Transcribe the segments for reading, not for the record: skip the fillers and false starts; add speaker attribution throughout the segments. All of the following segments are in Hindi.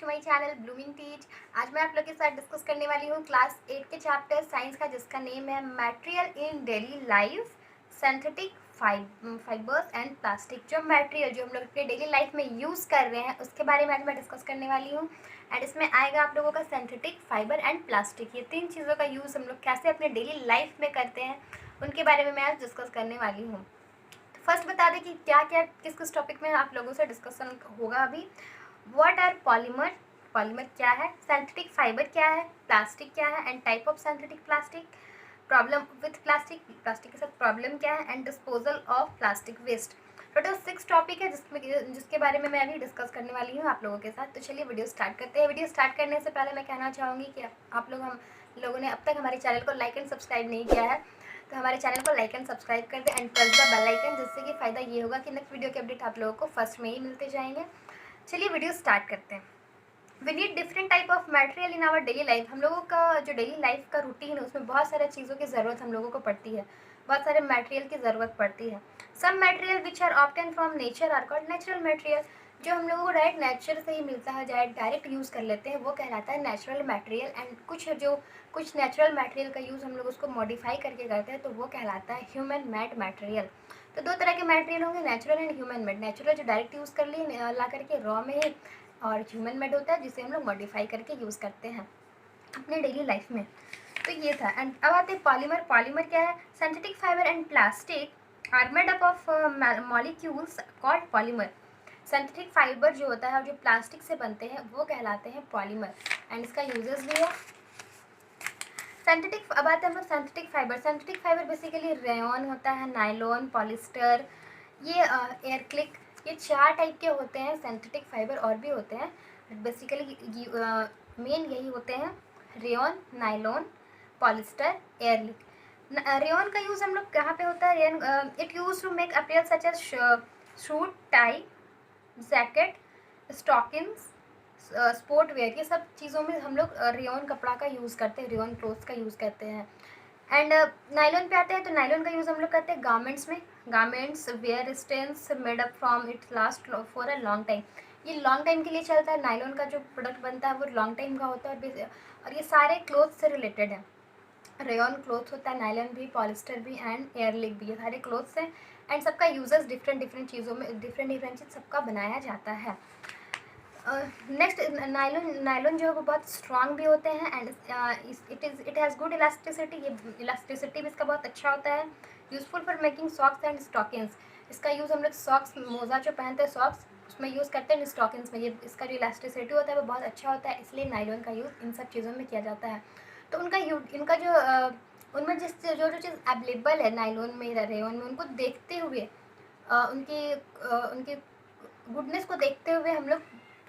Speaker 1: To my channel blooming teach. आज मैं आप लोग के साथ डिस्कस करने वाली हूँ क्लास 8 के चैप्टर साइंस का, जिसका नेम है material in daily life, synthetic fibres and plastic. जो मटेरियल जो हम लोग अपने डेली लाइफ में यूज़ कर रहे हैं उसके बारे में आज मैं डिस्कस करने वाली हूँ। एंड इसमें आएगा आप लोगों का सिंथेटिक फाइबर एंड प्लास्टिक। ये तीन चीज़ों का यूज़ हम लोग कैसे अपने डेली लाइफ में करते हैं उनके बारे में मैं आज डिस्कस करने वाली हूँ। फर्स्ट बता दें कि क्या क्या किस किस टॉपिक में आप लोगों से डिस्कशन होगा अभी। व्हाट आर पॉलीमर, पॉलीमर क्या है, सिंथेटिक फाइबर क्या है, प्लास्टिक क्या है and type of synthetic plastic, problem with plastic, plastic के साथ प्रॉब्लम क्या है and disposal of plastic waste. Total 6 topic है जिसके बारे में मैं अभी डिस्कस करने वाली हूँ आप लोगों के साथ। तो चलिए वीडियो स्टार्ट करते हैं। वीडियो स्टार्ट करने से पहले मैं कहना चाहूँगी कि आप लोगों ने अब तक हमारे चैनल को लाइक एंड सब्सक्राइब नहीं किया है तो हमारे चैनल को लाइक एंड सब्सक्राइब कर दें and press the bell icon, जिससे कि फ़ायदा ये होगा कि नेक्स्ट वीडियो के अपडेट आप लोगों को फर्स्ट में ही मिलते जाएंगे। चलिए वीडियो स्टार्ट करते हैं। We need different type of material in our daily life. हम लोगों का जो डेली लाइफ का रूटीन है उसमें बहुत सारे चीज़ों की ज़रूरत हम लोगों को पड़ती है, बहुत सारे मटेरियल की ज़रूरत पड़ती है। Some material which are obtained from nature are called natural material. जो हम लोगों को डायरेक्ट नेचर से ही मिलता है, डायरेक्ट यूज़ कर लेते हैं, वो कहलाता है नेचुरल मटेरियल। एंड कुछ नेचुरल मटेरियल का यूज़ हम लोग उसको मॉडिफाई करके करते हैं तो वो कहलाता है ह्यूमन मेड मटेरियल। तो दो तरह के मटेरियल होंगे, natural and human made. Natural जो डायरेक्ट यूज़ कर लिए ला करके रॉ में ही, और ह्यूमन मेड होता है जिसे हम लोग मॉडिफाई करके यूज़ करते हैं अपने डेली लाइफ में। तो ये था। एंड अब आते हैं पॉलीमर। पॉलीमर क्या है? Synthetic fibre and plastic are made up of molecules called polymer. Synthetic fibre जो होता है और जो प्लास्टिक से बनते हैं वो कहलाते हैं पॉलीमर। एंड इसका यूजेस भी है सिंथेटिक। अब आते हैं हम लोग synthetic fibre. Synthetic fibre basically rayon होता है, नायलॉन, पॉलिस्टर, ये एयर क्लिक, ये 4 टाइप के होते हैं सिंथेटिक फाइबर। और भी होते हैं, बेसिकली मेन यही होते हैं, rayon, nylon, polyester, acrylic. Rayon का यूज़ हम लोग कहाँ पे होता है? Rayon it use to make apparel such as suit, tie, jacket, stockings, sport wear, ये सब चीज़ों में हम लोग रेयन कपड़ा का यूज़ करते हैं, रेयन क्लोथ्स का यूज़ करते हैं। एंड नायलॉन पे आते हैं तो नायलॉन का यूज़ हम लोग करते हैं गारमेंट्स में। Garments wear stains made up from it last for a long time. ये लॉन्ग टाइम के लिए चलता है। नायलॉन का जो प्रोडक्ट बनता है वो लॉन्ग टाइम का होता है और ये सारे क्लोथ से रिलेटेड है। रेयन क्लोथ होता है, नायलॉन भी, पॉलिस्टर भी एंड एयरलिक भी, ये सारे क्लोथ्स हैं। एंड सबका यूजेस डिफरेंट डिफरेंट चीज़ों में, डिफरेंट चीज़ सबका बनाया जाता है। नेक्स्ट नायलॉन जो है वो बहुत स्ट्रांग भी होते हैं and it has good elasticity. ये इलास्टिसिटी भी इसका बहुत अच्छा होता है। Useful for making socks and stockings. इसका यूज़ हम लोग सॉक्स, मोजा जो पहनते हैं सॉक्स, उसमें यूज़ करते हैं। स्टॉकिंग्स में ये इसका जो इलास्टिसिटी होता है वो बहुत अच्छा होता है, इसलिए नायलॉन का यूज़ इन सब चीज़ों में किया जाता है। तो इनका जो उनमें जो चीज़ अवेलेबल है नायलॉन में, रेयन में, उनको देखते हुए उनकी गुडनेस को देखते हुए हम लोग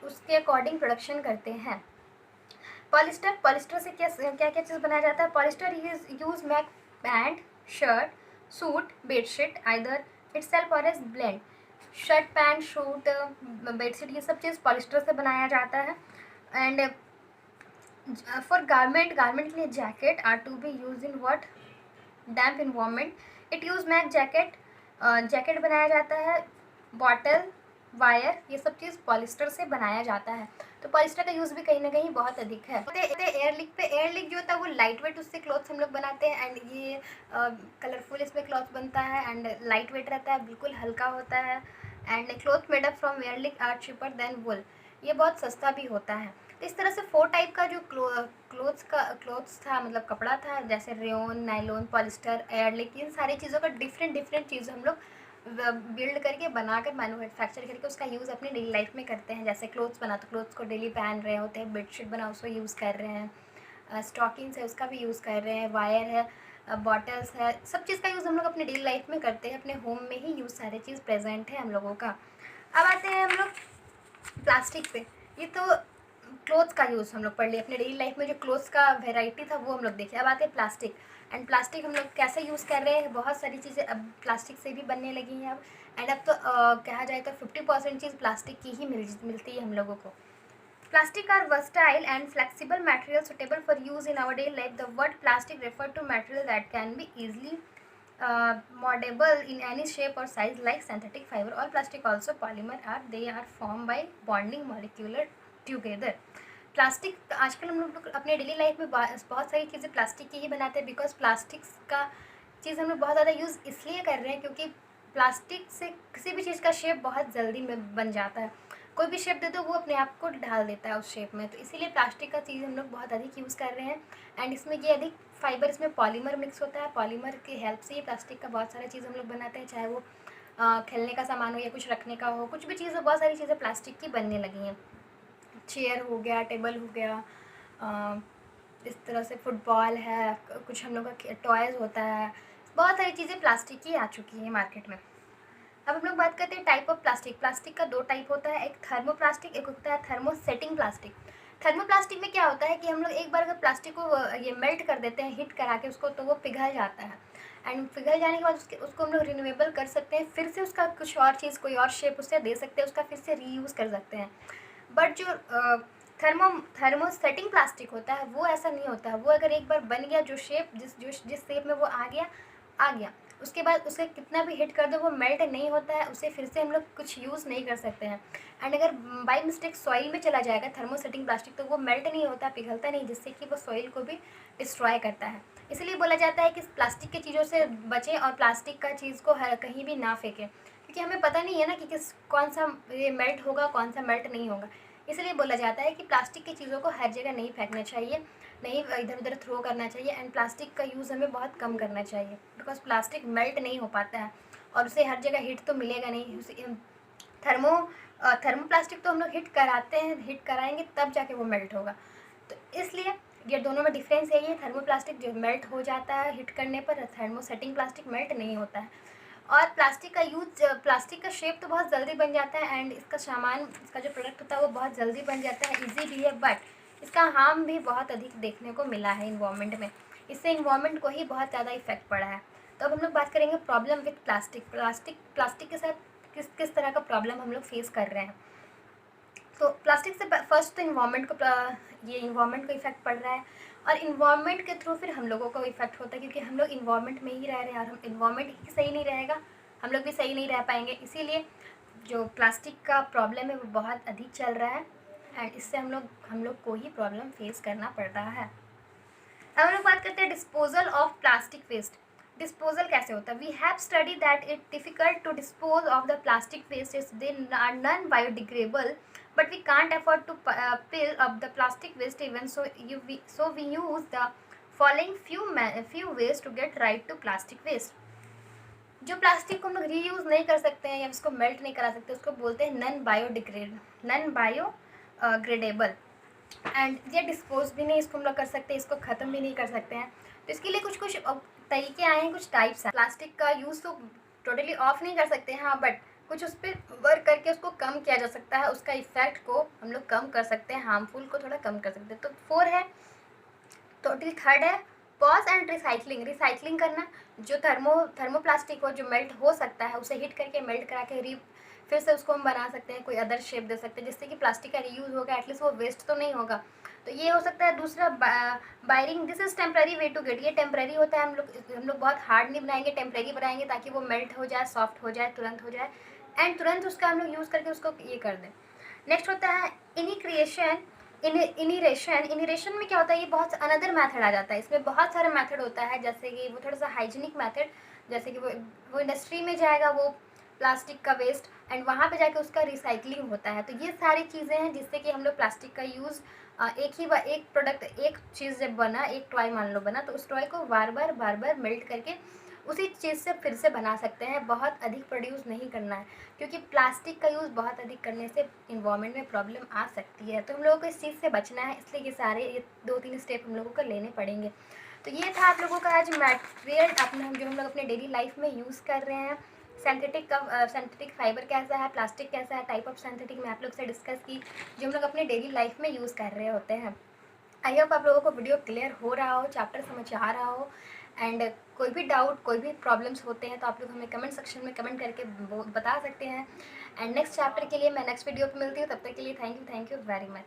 Speaker 1: उसके अकॉर्डिंग प्रोडक्शन करते हैं। पॉलिस्टर, पॉलिस्टर से क्या क्या क्या चीज़ बनाया जाता है? Polyester use make pant, shirt, suit, bedsheet either itself और as blend. Shirt, pant, suit, bedsheet, ये सब चीज़ पॉलिस्टर से बनाया जाता है। एंड फॉर गारमेंट, गारमेंट के लिए jacket are to be use in what? Damp environment. It use make jacket, jacket बनाया जाता है। बॉटल, वायर, ये सब चीज़ पॉलिस्टर से बनाया जाता है। तो पॉलिस्टर का यूज़ भी कहीं ना कहीं बहुत अधिक है। एयर लिक पे, एयर लिक जो होता है वो लाइट वेट, उससे क्लॉथ्स हम लोग बनाते हैं। एंड ये कलरफुल इसमें क्लॉथ बनता है एंड लाइट वेट रहता है, बिल्कुल हल्का होता है। And cloth made up from acrylic are cheaper than wool. ये बहुत सस्ता भी होता है। तो इस तरह से 4 टाइप का जो क्लोथ्स था, मतलब कपड़ा था, जैसे रेयन, नायलॉन, पॉलिस्टर, एयर लिक, इन सारी चीज़ों का डिफरेंट चीज़ हम लोग बिल्ड करके, बनाकर, मैन्युफैक्चर करके उसका यूज़ अपनी डेली लाइफ में करते हैं। जैसे क्लोथ्स बना तो क्लोथ्स को डेली पहन रहे होते हैं, बेडशीट बना उसको यूज़ कर रहे हैं, स्टॉकिंग्स है उसका भी यूज़ कर रहे हैं, वायर है, बॉटल्स है, सब चीज़ का यूज़ हम लोग अपने डेली लाइफ में करते हैं। अपने होम में ही यूज़ सारी चीज़ प्रेजेंट है हम लोगों का। अब आते हैं हम लोग प्लास्टिक पे। ये तो क्लोथ्स का यूज़ हम लोग पढ़ लिए। अपने डेली लाइफ में जो क्लोथ्स का वेराइटी था वो हम लोग देखे। अब आते हैं प्लास्टिक। एंड प्लास्टिक हम लोग कैसे यूज़ कर रहे हैं? बहुत सारी चीज़ें अब प्लास्टिक से भी बनने लगी हैं अब। एंड अब तो कहा जाए तो 50% चीज़ प्लास्टिक की ही मिलती है हम लोगों को। Plastic are versatile and flexible materials suitable for use in our daily life. The word plastic refers to material that can be easily moldable in any shape or size, like synthetic fiber. All plastic also polymer are. They are formed by bonding molecular together. Plastic आजकल हम लोग अपने डेली लाइफ में बहुत सारी चीज़ें प्लास्टिक की ही बनाते हैं, बिकॉज प्लास्टिक्स का चीज़ हम लोग बहुत ज़्यादा यूज़ इसलिए कर रहे हैं क्योंकि प्लास्टिक से किसी भी चीज़ का शेप बहुत जल्दी में बन जाता है। कोई भी शेप दे दो वो अपने आप को ढाल देता है उस शेप में, तो इसीलिए प्लास्टिक का चीज़ हम लोग बहुत अधिक यूज़ कर रहे हैं। एंड इसमें ये अधिक फाइबर, इसमें पॉलीमर मिक्स होता है, पॉलीमर की हेल्प से ये प्लास्टिक का बहुत सारा चीज़ हम लोग बनाते हैं, चाहे वो खेलने का सामान हो या कुछ रखने का हो, कुछ भी चीज़ हो, बहुत सारी चीज़ें प्लास्टिक की बनने लगी हैं। चेयर हो गया, टेबल हो गया, इस तरह से फुटबॉल है, कुछ हम लोग का टॉयज़ होता है, बहुत सारी चीज़ें प्लास्टिक की आ चुकी हैं मार्केट में। अब हम लोग बात करते हैं टाइप ऑफ प्लास्टिक। प्लास्टिक का दो टाइप होता है, एक थर्मोप्लास्टिक, एक होता है थर्मोसेटिंग प्लास्टिक। थर्मोप्लास्टिक में क्या होता है कि हम लोग एक बार अगर प्लास्टिक को ये मेल्ट कर देते हैं हीट करा के उसको, तो वो पिघल जाता है। एंड पिघल जाने के बाद उसको हम लोग रिन्यूएबल कर सकते हैं, फिर से उसका कुछ और चीज़, कोई और शेप उससे दे सकते हैं, उसका फिर से रीयूज़ कर सकते हैं। बट जो थर्मोसेटिंग प्लास्टिक होता है वो ऐसा नहीं होता है। वो अगर एक बार बन गया, जो शेप जिस शेप में वो आ गया, उसके बाद उसे कितना भी हिट कर दो वो मेल्ट नहीं होता है, उसे फिर से हम लोग कुछ यूज़ नहीं कर सकते हैं। एंड अगर बाई मिस्टेक सॉइल में चला जाएगा थर्मोसेटिंग प्लास्टिक, तो वो मेल्ट नहीं होता, पिघलता नहीं, जिससे कि वो सॉइल को भी डिस्ट्रॉय करता है। इसलिए बोला जाता है कि प्लास्टिक की चीज़ों से बचें और प्लास्टिक का चीज़ को कहीं भी ना फेंकें, क्योंकि हमें पता नहीं है ना कि कौन सा ये मेल्ट होगा, कौन सा मेल्ट नहीं होगा। इसलिए बोला जाता है कि प्लास्टिक की चीज़ों को हर जगह नहीं फेंकना चाहिए, नहीं इधर उधर थ्रो करना चाहिए। एंड प्लास्टिक का यूज़ हमें बहुत कम करना चाहिए, बिकॉज प्लास्टिक मेल्ट नहीं हो पाता है और उसे हर जगह हीट तो मिलेगा नहीं। उसे थर्मोप्लास्टिक तो हम लोग हीट कराते हैं, हीट कराएंगे तब जाके वो मेल्ट होगा। तो इसलिए ये दोनों में डिफरेंस है। ये थर्मोप्लास्टिक जो मेल्ट हो जाता है हीट करने पर, थर्मोसेटिंग प्लास्टिक मेल्ट नहीं होता है। और प्लास्टिक का यूज, प्लास्टिक का शेप तो बहुत जल्दी बन जाता है, एंड इसका सामान, इसका जो प्रोडक्ट होता है वो बहुत जल्दी बन जाता है, ईजी भी है, बट इसका हार्म भी बहुत अधिक देखने को मिला है इन्वायरमेंट में। इससे इन्वायरमेंट को ही बहुत ज़्यादा इफेक्ट पड़ा है। तो अब हम लोग बात करेंगे प्रॉब्लम विथ प्लास्टिक के साथ किस तरह का प्रॉब्लम हम लोग फेस कर रहे हैं। तो प्लास्टिक से फर्स्ट तो इन्वायरमेंट को इफेक्ट पड़ रहा है, और इन्वायरमेंट के थ्रू फिर हम लोगों को इफेक्ट होता है, क्योंकि हम लोग इन्वायरमेंट में ही रह रहे हैं, और हम इन्वायरमेंट ही सही नहीं रहेगा हम लोग भी सही नहीं रह पाएंगे। इसीलिए जो प्लास्टिक का प्रॉब्लम है वो बहुत अधिक चल रहा है, एंड इससे हम लोग को ही प्रॉब्लम फेस करना पड़ रहा है। अब हम लोग बात करते हैं disposal of plastic waste. Disposal कैसे होता है? We have study that it difficult to dispose of the plastic waste is they are non biodegradable, but we can't afford to pile up the plastic waste even so we use the following few ways to get right to plastic waste। जो प्लास्टिक को हम लोग रीयूज़ नहीं कर सकते हैं या उसको मेल्ट नहीं करा सकते, उसको बोलते हैं नॉन बायोग्रेडेबल। एंड ये डिस्पोज भी नहीं इसको हम लोग कर सकते, इसको ख़त्म भी नहीं कर सकते हैं। तो इसके लिए कुछ तरीके आए हैं, कुछ टाइप्स हैं। प्लास्टिक का यूज़ तो टोटली ऑफ नहीं कर सकते हैं, हाँ, बट कुछ उस पर वर्क करके उसको कम किया जा सकता है, उसका इफेक्ट को हम लोग कम कर सकते हैं, हार्मफुल को थोड़ा कम कर सकते हैं। तो 4 है। टोटल थर्ड है पॉज एंड रिसाइकलिंग करना। जो थर्मोप्लास्टिक हो, जो मेल्ट हो सकता है, उसे हीट करके मेल्ट करा के फिर से उसको हम बना सकते हैं, कोई अदर शेप दे सकते हैं, जिससे कि प्लास्टिक का रीयूज़ होगा, एटलीस्ट वो वेस्ट तो नहीं होगा। तो ये हो सकता है। दूसरा burying, this is temporary way to get. ये टेम्प्रेरी होता है, हम लोग बहुत हार्ड नहीं बनाएंगे, टेम्प्रेरी बनाएंगे ताकि वो मेल्ट हो जाए, सॉफ्ट हो जाए, तुरंत हो जाए, एंड तुरंत उसका हम लोग यूज़ करके उसको ये कर दें। नेक्स्ट होता है इनिरेशन में क्या होता है? ये बहुत अनदर मेथड आ जाता है, इसमें बहुत सारा मेथड होता है, जैसे कि वो थोड़ा सा हाइजीनिक मेथड, जैसे कि वो इंडस्ट्री में जाएगा वो प्लास्टिक का वेस्ट, एंड वहाँ पे जाके उसका रिसाइकलिंग होता है। तो ये सारी चीज़ें हैं जिससे कि हम लोग प्लास्टिक का यूज़ एक प्रोडक्ट, एक चीज़ जब बना, एक टॉय मान लो बना, तो उस टॉय को बार बार मेल्ट करके उसी चीज़ से फिर से बना सकते हैं। बहुत अधिक प्रोड्यूस नहीं करना है, क्योंकि प्लास्टिक का यूज़ बहुत अधिक करने से इन्वायरमेंट में प्रॉब्लम आ सकती है। तो हम लोगों को इस चीज़ से बचना है, इसलिए ये 2-3 स्टेप हम लोगों को लेने पड़ेंगे। तो ये था आप लोगों का आज मटेरियल जो हम लोग अपने डेली लाइफ में यूज़ कर रहे हैं। सिंथेटिक फाइबर कैसा है, प्लास्टिक कैसा है, टाइप ऑफ सिंथेटिक में आप लोग से डिस्कस की, जो हम लोग अपने डेली लाइफ में यूज़ कर रहे होते हैं। आई होप आप लोगों को वीडियो क्लियर हो रहा हो, चैप्टर समझ आ रहा हो, एंड कोई भी डाउट, कोई भी प्रॉब्लम्स होते हैं तो आप लोग हमें कमेंट सेक्शन में कमेंट करके बता सकते हैं। एंड नेक्स्ट चैप्टर के लिए मैं नेक्स्ट वीडियो पे मिलती हूँ, तब तक के लिए थैंक यू वेरी मच।